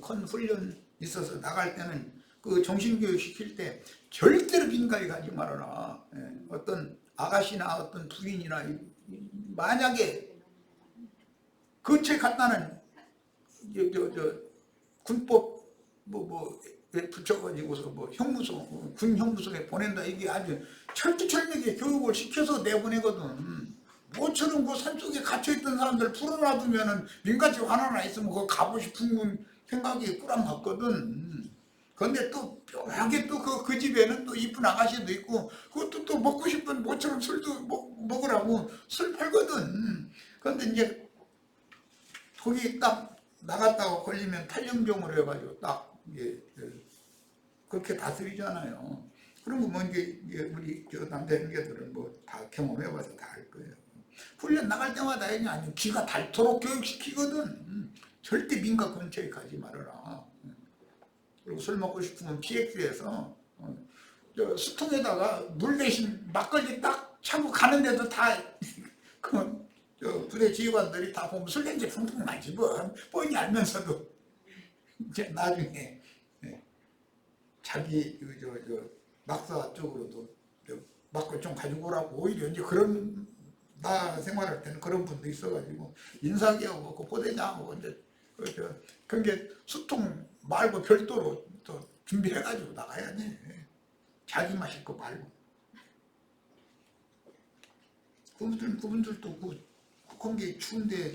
큰 훈련 있어서 나갈 때는 그 정신교육 시킬 때 절대로 빈가에 가지 말아라. 어떤 아가씨나 어떤 부인이나 만약에 근처에 갔다는 군법 붙여가지고서 형무소 군 형무소에 보낸다. 이게 아주 철두철미하게 교육을 시켜서 내보내거든. 모처럼 그 산속에 갇혀있던 사람들 풀어놔두면은 민가집 하나나 있으면 그거 가고 싶은 생각이 꾸랑 같거든. 그런데 또 묘하게 또 그 집에는 또 이쁜 아가씨도 있고 그것도 또 먹고 싶은 모처럼 술도 먹으라고 술 팔거든. 그런데 이제 거기 딱 나갔다가 걸리면 탈영종으로 해가지고 딱 그렇게 다스리잖아요. 그런 거 뭐 이제 우리 남자 형제들은 뭐 다 경험해봐서 다 알 거예요. 훈련 나갈 때마다 아주 기가 닳도록 교육시키거든. 절대 민가 근처에 가지 말아라. 그리고 술 먹고 싶으면 PX에서 수통에다가 물 대신 막걸리 딱 차고 가는데도 다 부대 지휘관들이 다 보면 술 냄새 풍풍 나지 뭐. 뻔히 알면서도 이제 나중에 자기 막사 쪽으로도 막걸리 좀 가지고 오라고 오히려 이제 그런 나 생활할 때는 그런 분도 있어가지고 인사기하고 그 포대장하고 이제 그런 게 수통 말고 별도로 또 준비해가지고 나가야 돼. 자기 마실 거 말고. 그분들도 그 공기 추운데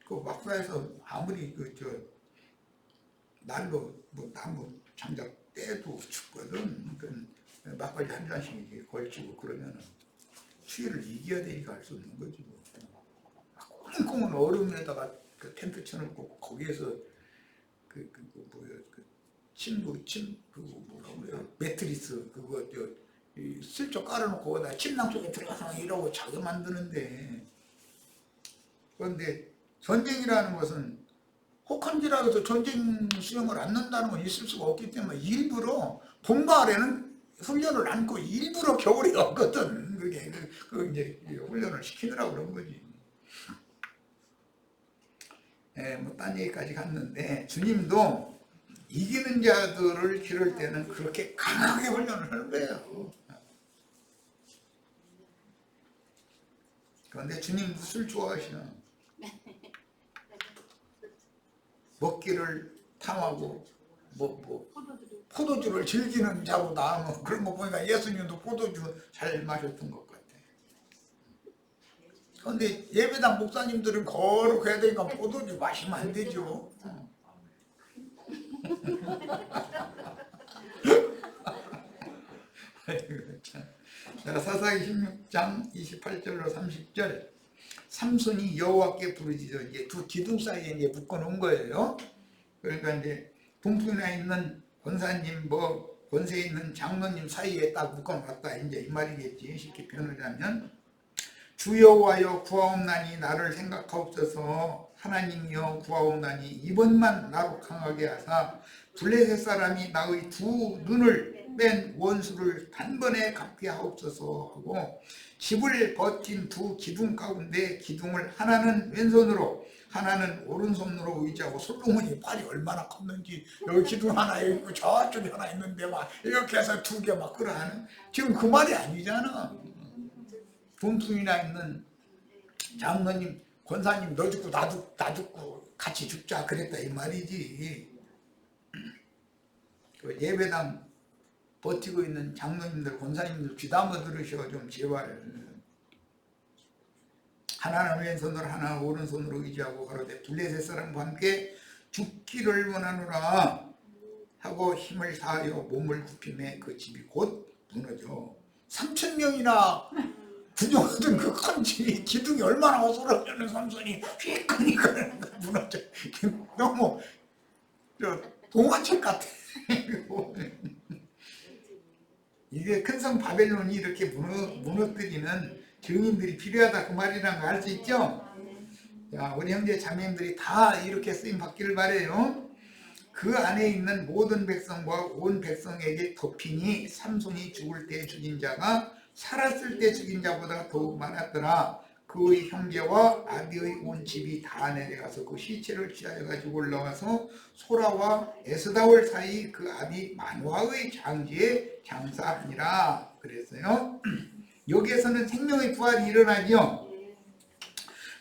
그 막사에서 아무리 날로 나무 장작 떼도 춥거든. 막걸리 한 잔씩 이렇게 걸치고 그러면은 추위를 이겨야 되니까 할 수 없는 거지. 꽁꽁은 얼음에다가 그 텐트 쳐놓고 거기에서 뭐라고 그래요? 매트리스 그거 슬쩍 깔아놓고 거기다 침낭 속에 들어가서 이러고 자기 만드는데. 그런데 전쟁이라는 것은 혹한지라도 해서 전쟁 수영을 안 넣는다는 건 있을 수가 없기 때문에 일부러 봄과 가을에는 훈련을 안고 일부러 겨울에 없거든. 그게 이제 훈련을 시키느라고 그런 거지. 뭐 딴 얘기까지 갔는데 주님도 이기는 자들을 기를 때는 그렇게 강하게 훈련을 하는 거예요. 그런데 주님도 술 좋아하시나? 먹기를 탐하고 포도주를 즐기는 자보다 뭐 그런 거 보니까 예수님도 포도주 잘 마셨던 것 같아. 그런데 예배당 목사님들은 거룩해야 되니까 포도주 마시면 안 되죠. 자, 사사기 16장 28절로 30절. 삼손이 여호와께 부르짖어 이제 두 기둥 사이에 이제 묶어놓은 거예요. 그러니까 이제 동편에 있는 권사님 권세에 있는 장로님 사이에 딱 묶어놨다 이제 이 말이겠지. 쉽게 표현을 하면 주 여호와여 구하옵나니 나를 생각하옵소서. 하나님이여 구하옵나니 이번만 나로 강하게 하사 블레셋 사람이 나의 두 눈을 뺀 원수를 단번에 갚게 하옵소서 하고 집을 버틴 두 기둥 가운데 기둥을 하나는 왼손으로 하나는 오른손으로 의지하고 솔로몬이 팔이 얼마나 컸는지 여기 기둥 하나 있고 저쪽에 하나 있는데 막 이렇게 해서 두 개 막 끌어하는 지금 그 말이 아니잖아. 돈퉁이나 있는 장로님 권사님 너 죽고 나 죽고 같이 죽자 그랬다 이 말이지. 그 예배당 버티고 있는 장로님들 권사님들 귀담아 들으셔 좀 제발. 하나는 왼손으로 하나는 오른손으로 의지하고 가로되 블레셋 사람과 함께 죽기를 원하노라 하고 힘을 다하여 몸을 굽히매 그 집이 곧 무너져. 3,000명이나 구경하던 그 큰 집이 기둥이 얼마나 어설하냐는 삼손이 휙하니까 무너져. 너무 동화책 같아. 이게 큰 성 바벨론이 이렇게 무너뜨리는 증인들이 필요하다 그 말이라는 거 알 수 있죠? 자, 우리 형제 자매님들이 다 이렇게 쓰임 받기를 바래요. 그 안에 있는 모든 백성과 온 백성에게 덮이니 삼손이 죽을 때 죽인 자가 살았을 때 죽인 자보다 더욱 많았더라. 그의 형제와 아비의 온 집이 다 내려가서 그 시체를 취하여 가지고 올라와서 소라와 에스다올 사이 그 아비 만화의 장지에 장사하니라 그랬어요. 여기에서는 생명의 부활이 일어나죠.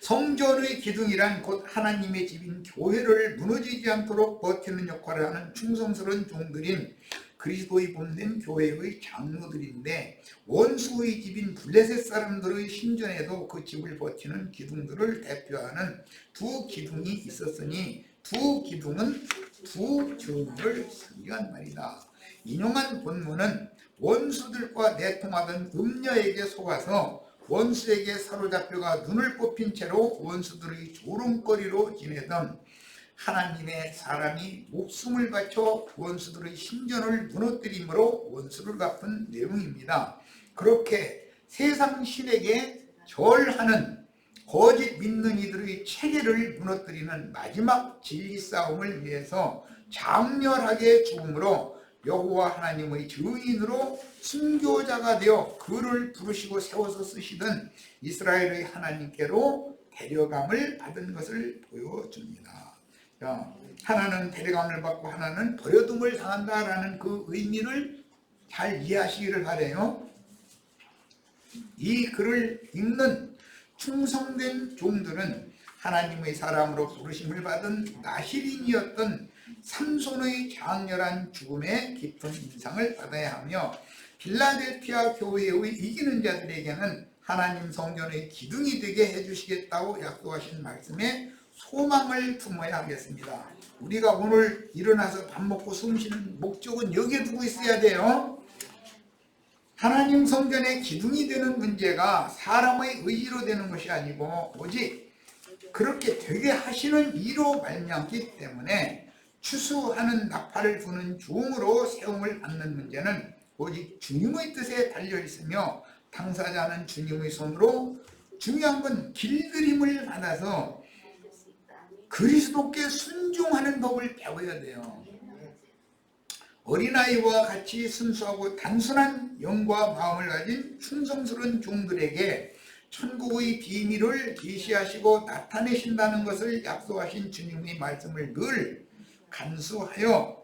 성전의 기둥이란 곧 하나님의 집인 교회를 무너지지 않도록 버티는 역할을 하는 충성스러운 종들인 그리스도의 본된 교회의 장로들인데 원수의 집인 블레셋 사람들의 신전에도 그 집을 버티는 기둥들을 대표하는 두 기둥이 있었으니 두 기둥은 두 증을 상징한 말이다. 인용한 본문은 원수들과 내통하던 음녀에게 속아서 원수에게 사로잡혀가 눈을 뽑힌 채로 원수들의 조롱거리로 지내던 하나님의 사람이 목숨을 바쳐 원수들의 신전을 무너뜨림으로 원수를 갚은 내용입니다. 그렇게 세상 신에게 절하는 거짓 믿는 이들의 체계를 무너뜨리는 마지막 진리 싸움을 위해서 장렬하게 죽음으로 여호와 하나님의 증인으로 순교자가 되어 그를 부르시고 세워서 쓰시던 이스라엘의 하나님께로 데려감을 받은 것을 보여줍니다. 하나는 데려감을 받고 하나는 버려둠을 당한다라는 그 의미를 잘 이해하시기를 바라요. 이 글을 읽는 충성된 종들은 하나님의 사람으로 부르심을 받은 나실인이었던 삼손의 장렬한 죽음에 깊은 인상을 받아야 하며 필라델피아 교회의 이기는 자들에게는 하나님 성전의 기둥이 되게 해주시겠다고 약속하신 말씀에 소망을 품어야 하겠습니다. 우리가 오늘 일어나서 밥 먹고 숨 쉬는 목적은 여기에 두고 있어야 돼요. 하나님 성전의 기둥이 되는 문제가 사람의 의지로 되는 것이 아니고 오직 그렇게 되게 하시는 이로 말미암기 때문에 추수하는 나팔을 부는 종으로 세움을 받는 문제는 오직 주님의 뜻에 달려 있으며 당사자는 주님의 손으로 중요한 건 길들임을 받아서 그리스도께 순종하는 법을 배워야 돼요. 어린아이와 같이 순수하고 단순한 영과 마음을 가진 충성스러운 종들에게 천국의 비밀을 계시하시고 나타내신다는 것을 약속하신 주님의 말씀을 늘 간수하여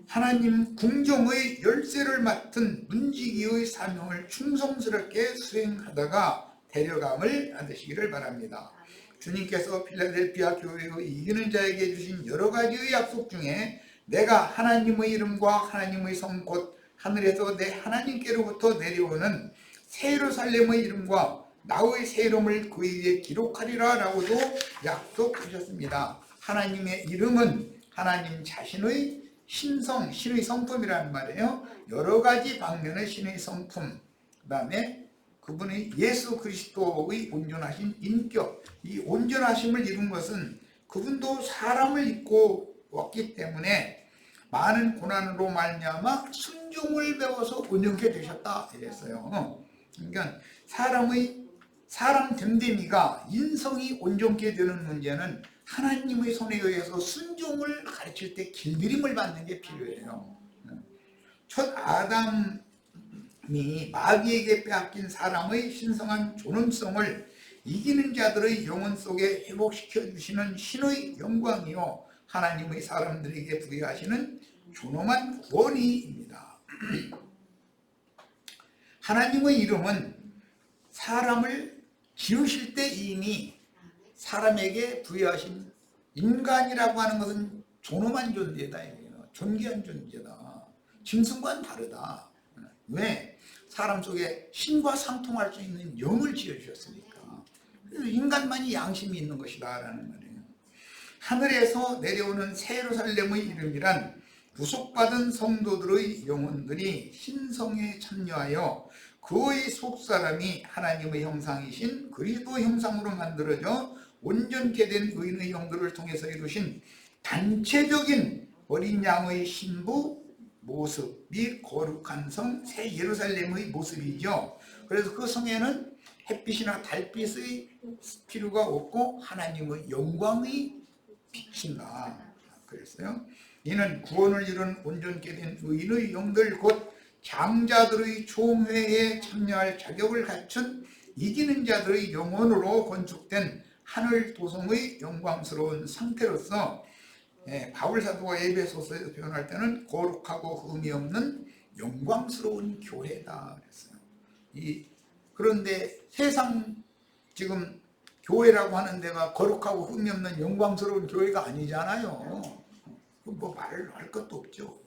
하나님 궁정의 열쇠를 맡은 문지기의 사명을 충성스럽게 수행하다가 데려감을 받으시기를 바랍니다. 주님께서 필라델피아 교회의 이기는 자에게 주신 여러 가지의 약속 중에 내가 하나님의 이름과 하나님의 성 곧 하늘에서 내 하나님께로부터 내려오는 새 예루살렘의 이름과 나의 새 이름을 그 위에 기록하리라 라고도 약속하셨습니다. 하나님의 이름은 하나님 자신의 신성, 신의 성품이라는 말이에요. 여러 가지 방면의 신의 성품, 그 다음에 그분의 예수 그리스도의 온전하신 인격, 이 온전하심을 이룬 것은 그분도 사람을 입고 왔기 때문에 많은 고난으로 말미암아 순종을 배워서 온전케 되셨다 이랬어요. 그러니까 사람 됨됨이가 인성이 온전케 되는 문제는 하나님의 손에 의해서 순종을 가르칠 때 길들임을 받는 게 필요해요. 첫 아담이 마귀에게 빼앗긴 사람의 신성한 존엄성을 이기는 자들의 영혼 속에 회복시켜 주시는 신의 영광이요 하나님의 사람들에게 부여하시는 존엄한 구원이입니다. 하나님의 이름은 사람을 지으실 때 이미 사람에게 부여하신 인간이라고 하는 것은 존엄한 존재다. 존귀한 존재다. 짐승과는 다르다. 왜? 사람 속에 신과 상통할 수 있는 영을 지어주셨으니까. 그래서 인간만이 양심이 있는 것이다 라는 말이에요. 하늘에서 내려오는 새 예루살렘의 이름이란 구속받은 성도들의 영혼들이 신성에 참여하여 그의 속사람이 하나님의 형상이신 그리스도 형상으로 만들어져 온전케 된 의인의 영들을 통해서 이루신 단체적인 어린 양의 신부 모습 및 거룩한 성 새 예루살렘의 모습이죠. 그래서 그 성에는 햇빛이나 달빛의 필요가 없고 하나님의 영광이 비친다 그랬어요. 이는 구원을 이룬 온전케 된 의인의 영들 곧 장자들의 총회에 참여할 자격을 갖춘 이기는 자들의 영혼으로 건축된 하늘 도성의 영광스러운 상태로서 바울 사도가 에베소서에서 표현할 때는 거룩하고 흠이 없는 영광스러운 교회다 그랬어요. 그런데 세상 지금 교회라고 하는 데가 거룩하고 흠이 없는 영광스러운 교회가 아니잖아요. 뭐 말할 것도 없죠.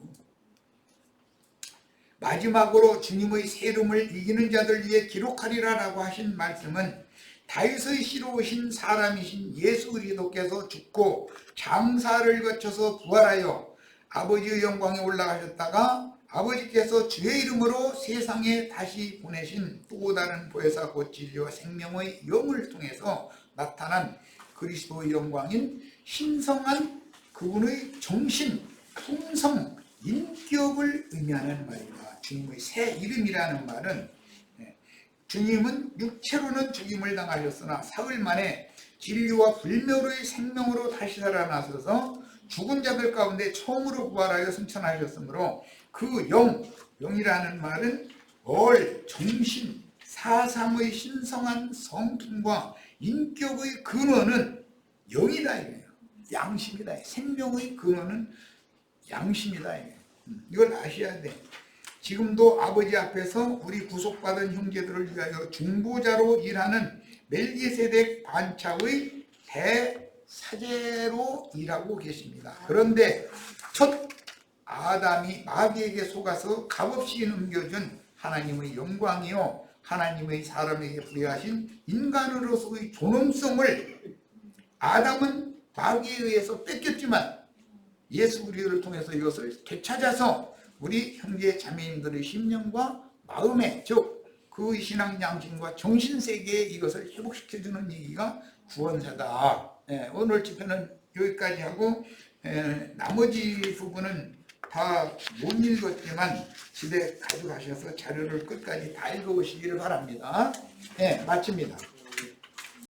마지막으로 주님의 새 이름을 이기는 자들 위해 기록하리라 라고 하신 말씀은 다윗의 씨로 오신 사람이신 예수 그리스도께서 죽고 장사를 거쳐서 부활하여 아버지의 영광에 올라가셨다가 아버지께서 주의 이름으로 세상에 다시 보내신 또 다른 보혜사 곧 진리와 생명의 영을 통해서 나타난 그리스도의 영광인 신성한 그분의 정신, 품성, 인격을 의미하는 말입니다. 주님의 새 이름이라는 말은 주님은 육체로는 죽임을 당하셨으나 사흘 만에 진리와 불멸의 생명으로 다시 살아나셔서 죽은 자들 가운데 처음으로 부활하여 승천하셨으므로 그 영이라는 말은 정신, 사상의 신성한 성품과 인격의 근원은 영이다 이거예요. 양심이다. 생명의 근원은 양심이다 이거예요. 이걸 아셔야 돼. 지금도 아버지 앞에서 우리 구속받은 형제들을 위하여 중보자로 일하는 멜기세덱 반차의 대사제로 일하고 계십니다. 그런데 첫 아담이 마귀에게 속아서 값없이 넘겨준 하나님의 영광이요 하나님의 사람에게 부여하신 인간으로서의 존엄성을 아담은 마귀에 의해서 뺏겼지만 예수 그리스도를 통해서 이것을 되찾아서 우리 형제 자매님들의 심령과 마음에 즉 그 신앙 양심과 정신세계에 이것을 회복시켜주는 얘기가 구원사다. 오늘 집회는 여기까지 하고 나머지 부분은 다 못 읽었지만 집에 가져가셔서 자료를 끝까지 다 읽어보시기를 바랍니다. 마칩니다.